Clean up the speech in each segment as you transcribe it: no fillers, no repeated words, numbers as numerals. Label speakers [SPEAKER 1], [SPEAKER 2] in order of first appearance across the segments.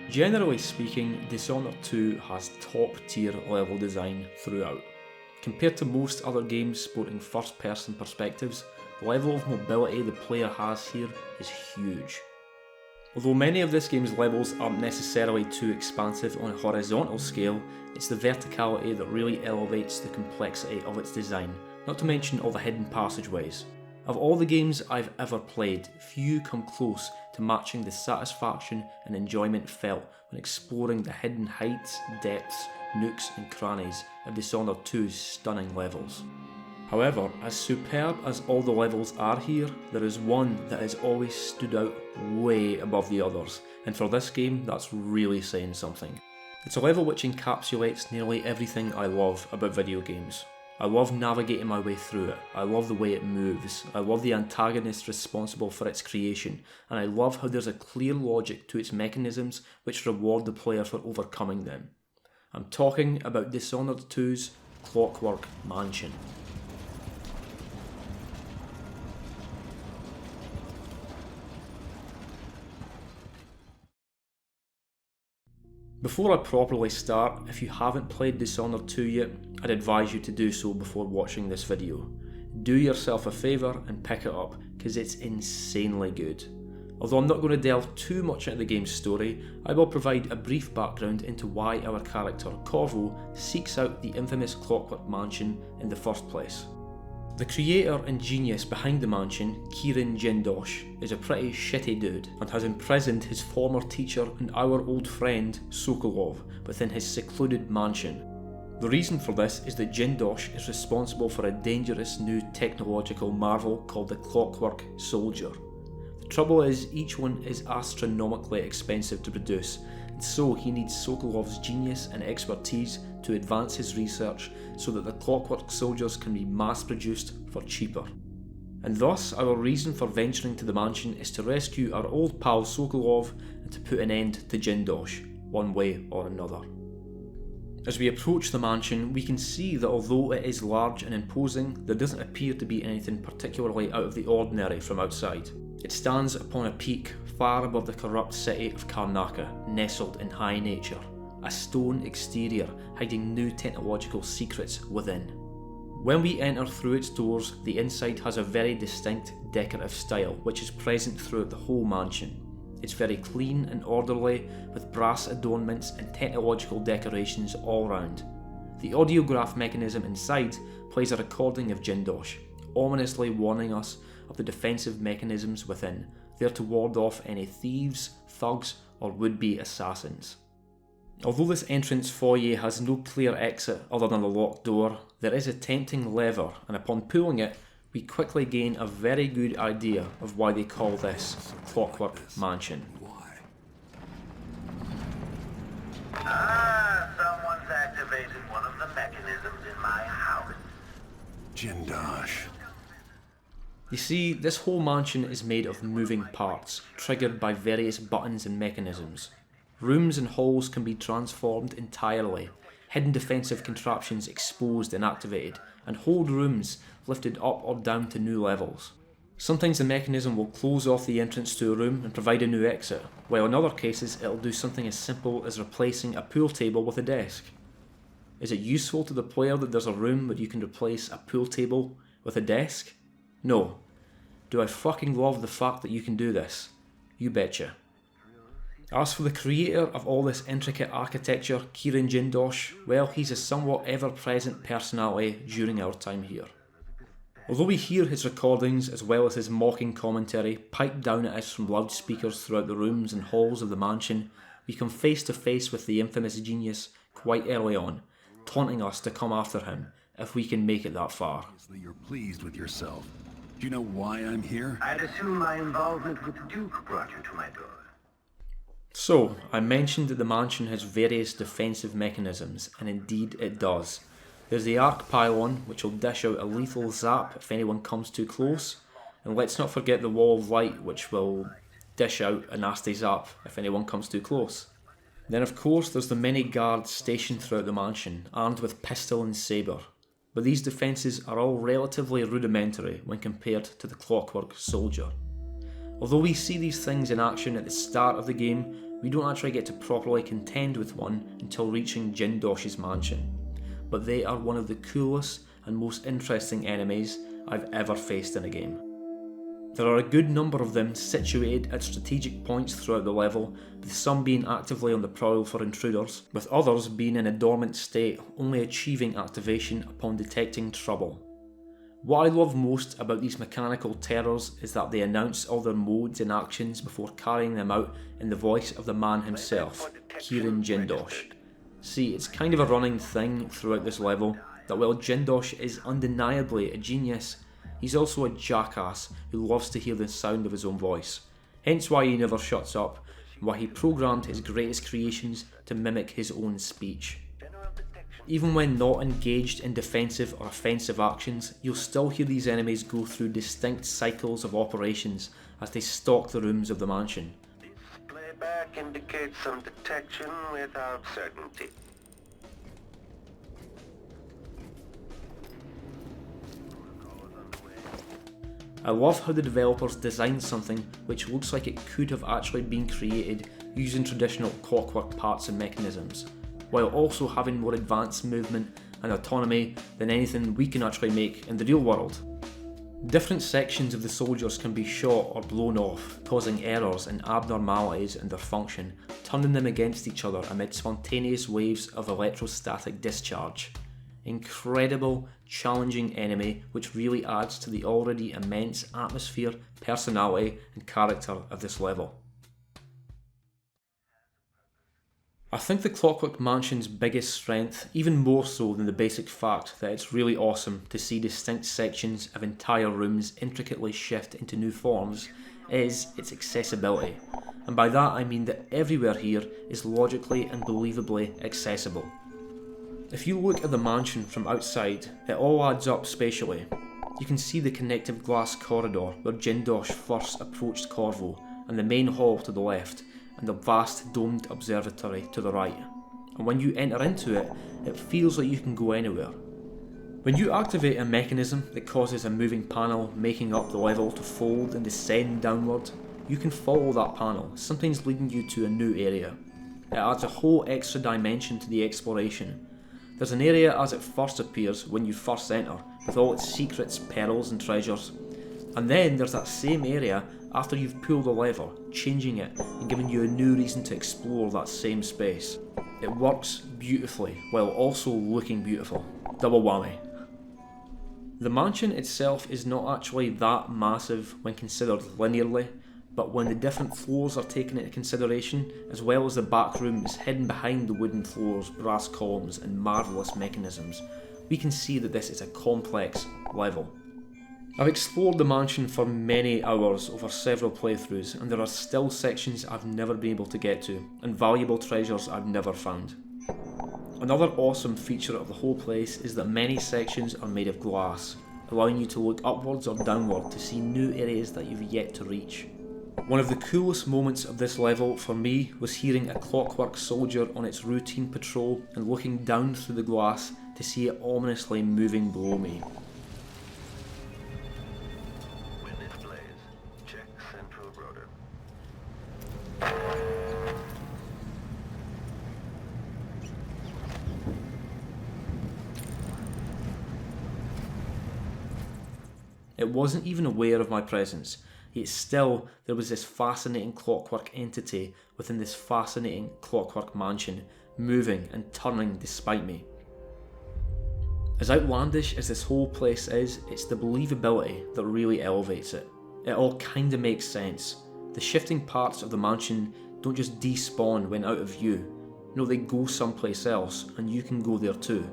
[SPEAKER 1] Generally speaking, Dishonored 2 has top tier level design throughout. Compared to most other games sporting first person perspectives, the level of mobility the player has here is huge. Although many of this game's levels aren't necessarily too expansive on a horizontal scale, it's the verticality that really elevates the complexity of its design, not to mention all the hidden passageways. Of all the games I've ever played, few come close to matching the satisfaction and enjoyment felt when exploring the hidden heights, depths, nooks and crannies of Dishonored 2's stunning levels. However, as superb as all the levels are here, there is one that has always stood out way above the others, and for this game that's really saying something. It's a level which encapsulates nearly everything I love about video games. I love navigating my way through it, I love the way it moves, I love the antagonist responsible for its creation, and I love how there's a clear logic to its mechanisms which reward the player for overcoming them. I'm talking about Dishonored 2's Clockwork Mansion. Before I properly start, if you haven't played Dishonored 2 yet, I'd advise you to do so before watching this video. Do yourself a favour and pick it up, because it's insanely good. Although I'm not going to delve too much into the game's story, I will provide a brief background into why our character Corvo seeks out the infamous Clockwork Mansion in the first place. The creator and genius behind the mansion, Kirin Jindosh, is a pretty shitty dude and has imprisoned his former teacher and our old friend Sokolov within his secluded mansion. The reason for this is that Jindosh is responsible for a dangerous new technological marvel called the Clockwork Soldier. The trouble is, each one is astronomically expensive to produce, and so he needs Sokolov's genius and expertise to advance his research so that the Clockwork Soldiers can be mass produced for cheaper. And thus our reason for venturing to the mansion is to rescue our old pal Sokolov and to put an end to Jindosh, one way or another. As we approach the mansion, we can see that although it is large and imposing, there doesn't appear to be anything particularly out of the ordinary from outside. It stands upon a peak far above the corrupt city of Karnaca, nestled in high nature. A stone exterior hiding new technological secrets within. When we enter through its doors, the inside has a very distinct decorative style which is present throughout the whole mansion. It's very clean and orderly, with brass adornments and technological decorations all round. The audiograph mechanism inside plays a recording of Jindosh, ominously warning us of the defensive mechanisms within, there to ward off any thieves, thugs or would-be assassins. Although this entrance foyer has no clear exit other than the locked door, there is a tempting lever, and upon pulling it, we quickly gain a very good idea of why they call this Clockwork Mansion.
[SPEAKER 2] Someone's activated one of the mechanisms in my house.
[SPEAKER 3] Jindosh.
[SPEAKER 1] You see, this whole mansion is made of moving parts, triggered by various buttons and mechanisms. Rooms and halls can be transformed entirely, hidden defensive contraptions exposed and activated, and whole rooms lifted up or down to new levels. Sometimes the mechanism will close off the entrance to a room and provide a new exit, while in other cases it'll do something as simple as replacing a pool table with a desk. Is it useful to the player that there's a room where you can replace a pool table with a desk? No. Do I fucking love the fact that you can do this? You betcha. As for the creator of all this intricate architecture, Kirin Jindosh, well, he's a somewhat ever-present personality during our time here. Although we hear his recordings as well as his mocking commentary piped down at us from loudspeakers throughout the rooms and halls of the mansion, we come face to face with the infamous genius quite early on, taunting us to come after him if we can make it that far.
[SPEAKER 3] You're pleased with yourself. Do you know why I'm here?
[SPEAKER 2] I'd assume my involvement with the Duke brought you to my door.
[SPEAKER 1] So, I mentioned that the mansion has various defensive mechanisms, and indeed it does. There's the arc pylon, which will dish out a lethal zap if anyone comes too close, and let's not forget the wall of light, which will dish out a nasty zap if anyone comes too close. Then of course there's the many guards stationed throughout the mansion, armed with pistol and sabre, but these defences are all relatively rudimentary when compared to the Clockwork Soldier. Although we see these things in action at the start of the game, We don't actually get to properly contend with one until reaching Jindosh's mansion, but they are one of the coolest and most interesting enemies I've ever faced in a game. There are a good number of them situated at strategic points throughout the level, with some being actively on the prowl for intruders, with others being in a dormant state, only achieving activation upon detecting trouble. What I love most about these mechanical terrors is that they announce all their modes and actions before carrying them out in the voice of the man himself, Kirin Jindosh. See, it's kind of a running thing throughout this level that while Jindosh is undeniably a genius, he's also a jackass who loves to hear the sound of his own voice, hence why he never shuts up, and why he programmed his greatest creations to mimic his own speech. Even when not engaged in defensive or offensive actions, you'll still hear these enemies go through distinct cycles of operations as they stalk the rooms of the mansion.
[SPEAKER 2] This playback indicates some detection without certainty.
[SPEAKER 1] I love how the developers designed something which looks like it could have actually been created using traditional Clockwork parts and mechanisms, while also having more advanced movement and autonomy than anything we can actually make in the real world. Different sections of the soldiers can be shot or blown off, causing errors and abnormalities in their function, turning them against each other amid spontaneous waves of electrostatic discharge. Incredible, challenging enemy which really adds to the already immense atmosphere, personality and character of this level. I think the Clockwork Mansion's biggest strength, even more so than the basic fact that it's really awesome to see distinct sections of entire rooms intricately shift into new forms, is its accessibility. And by that I mean that everywhere here is logically and believably accessible. If you look at the mansion from outside, it all adds up spatially. You can see the connective glass corridor where Jindosh first approached Corvo, and the main hall to the left, and the vast domed observatory to the right. And when you enter into it, it feels like you can go anywhere. When you activate a mechanism that causes a moving panel making up the level to fold and descend downward, you can follow that panel, sometimes leading you to a new area. It adds a whole extra dimension to the exploration. There's an area as it first appears when you first enter, with all its secrets, perils and treasures. And then there's that same area after you've pulled a lever, changing it and giving you a new reason to explore that same space. It works beautifully, while also looking beautiful. Double whammy. The mansion itself is not actually that massive when considered linearly, but when the different floors are taken into consideration, as well as the back rooms hidden behind the wooden floors, brass columns and marvellous mechanisms, we can see that this is a complex level. I've explored the mansion for many hours over several playthroughs, and there are still sections I've never been able to get to, and valuable treasures I've never found. Another awesome feature of the whole place is that many sections are made of glass, allowing you to look upwards or downward to see new areas that you've yet to reach. One of the coolest moments of this level for me was hearing a Clockwork soldier on its routine patrol and looking down through the glass to see it ominously moving below me.
[SPEAKER 2] When it plays, check central rotor.
[SPEAKER 1] It wasn't even aware of my presence, yet still there was this fascinating clockwork entity within this fascinating Clockwork Mansion, moving and turning despite me. As outlandish as this whole place is, it's the believability that really elevates it. It all kinda makes sense. The shifting parts of the mansion don't just despawn when out of view. No, they go someplace else, and you can go there too.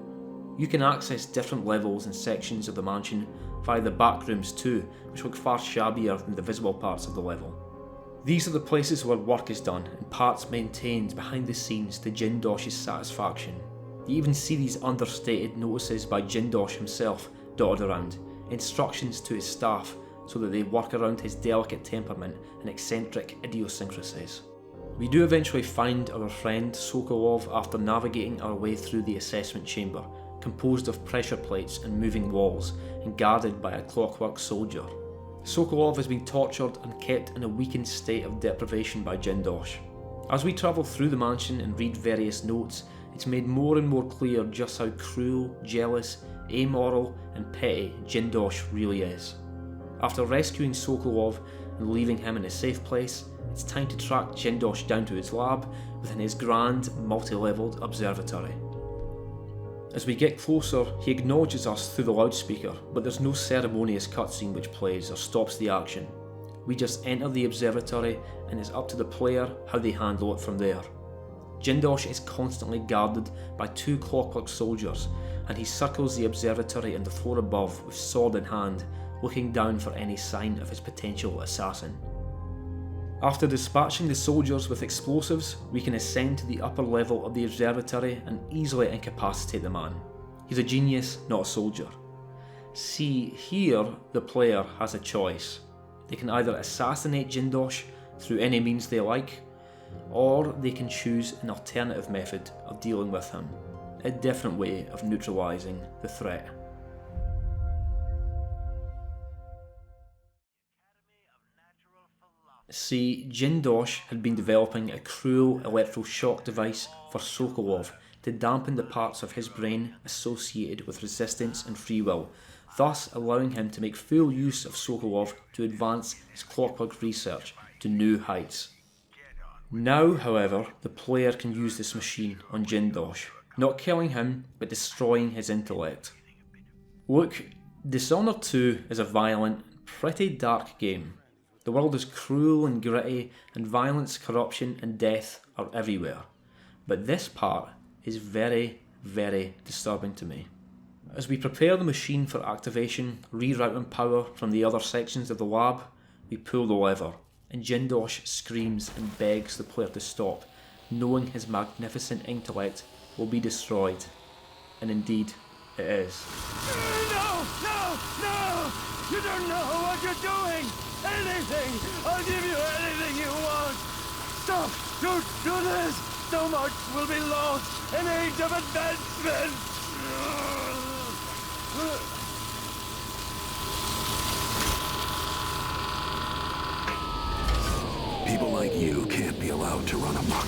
[SPEAKER 1] You can access different levels and sections of the mansion via the Backrooms too, which look far shabbier than the visible parts of the level. These are the places where work is done and parts maintained behind the scenes to Jindosh's satisfaction. You even see these understated notices by Jindosh himself dotted around, instructions to his staff so that they work around his delicate temperament and eccentric idiosyncrasies. We do eventually find our friend Sokolov after navigating our way through the assessment chamber, composed of pressure plates and moving walls, and guarded by a Clockwork soldier. Sokolov has been tortured and kept in a weakened state of deprivation by Jindosh. As we travel through the mansion and read various notes, it's made more and more clear just how cruel, jealous, amoral and petty Jindosh really is. After rescuing Sokolov and leaving him in a safe place, it's time to track Jindosh down to his lab within his grand, multi-levelled observatory. As we get closer, he acknowledges us through the loudspeaker, but there's no ceremonious cutscene which plays or stops the action. We just enter the observatory and it's up to the player how they handle it from there. Jindosh is constantly guarded by 2 Clockwork soldiers, and he circles the observatory and the floor above with sword in hand, looking down for any sign of his potential assassin. After dispatching the soldiers with explosives, we can ascend to the upper level of the observatory and easily incapacitate the man. He's a genius, not a soldier. See, here the player has a choice. They can either assassinate Jindosh through any means they like, or they can choose an alternative method of dealing with him, a different way of neutralising the threat. See, Jindosh had been developing a cruel electroshock device for Sokolov to dampen the parts of his brain associated with resistance and free will, thus allowing him to make full use of Sokolov to advance his clockwork research to new heights. Now, however, the player can use this machine on Jindosh, not killing him, but destroying his intellect. Look, Dishonored 2 is a violent, pretty dark game. The world is cruel and gritty, and violence, corruption and death are everywhere. But this part is very, very disturbing to me. As we prepare the machine for activation, rerouting power from the other sections of the lab, we pull the lever, and Jindosh screams and begs the player to stop, knowing his magnificent intellect will be destroyed. And indeed, it is.
[SPEAKER 4] No! No! No! You don't know what you're doing! Anything! I'll give you anything you want! Stop! Don't do this! So much will be lost! An age of advancement!
[SPEAKER 3] People like you can't be allowed to run amok.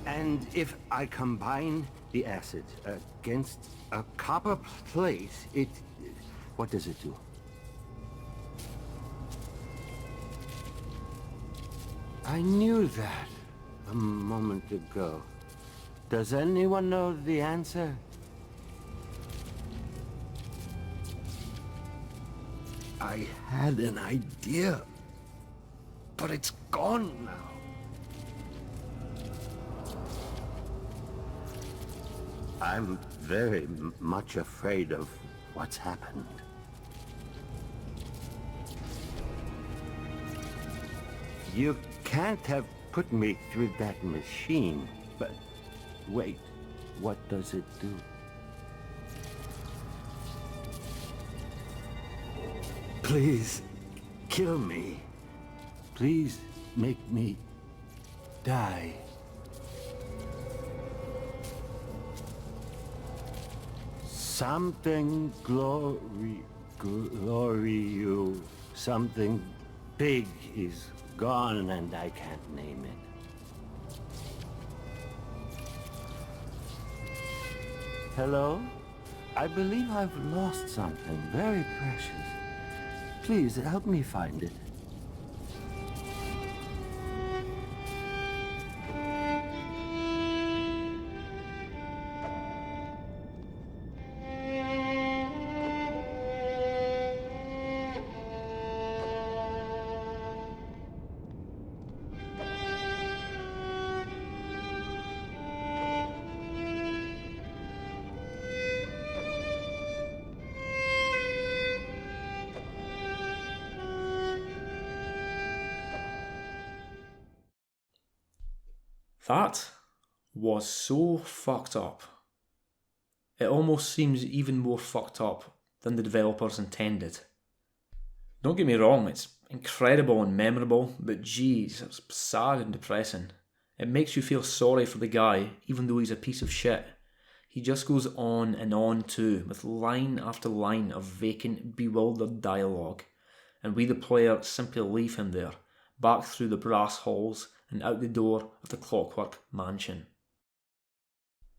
[SPEAKER 4] And if I combine the acid against a copper plate, what does it do? I knew that a moment ago. Does anyone know the answer?
[SPEAKER 3] I had an idea, but it's gone now.
[SPEAKER 4] I'm very much afraid of what's happened. You can't have put me through that machine, but wait, what does it do? Please, kill me. Please make me die. Something something big is gone and I can't name it. Hello? I believe I've lost something very precious. Please help me find it.
[SPEAKER 1] That was so fucked up. It almost seems even more fucked up than the developers intended. Don't get me wrong, it's incredible and memorable, but geez, it's sad and depressing. It makes you feel sorry for the guy, even though he's a piece of shit. He just goes on and on too, with line after line of vacant, bewildered dialogue. and we the player simply leave him there, back through the brass halls and out the door of the Clockwork Mansion.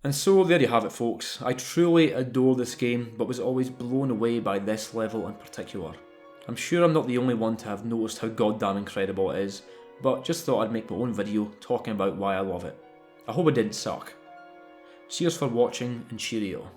[SPEAKER 1] And so there you have it, folks. I truly adore this game, but was always blown away by this level in particular. I'm sure I'm not the only one to have noticed how goddamn incredible it is, but just thought I'd make my own video talking about why I love it. I hope it didn't suck. Cheers for watching and cheerio.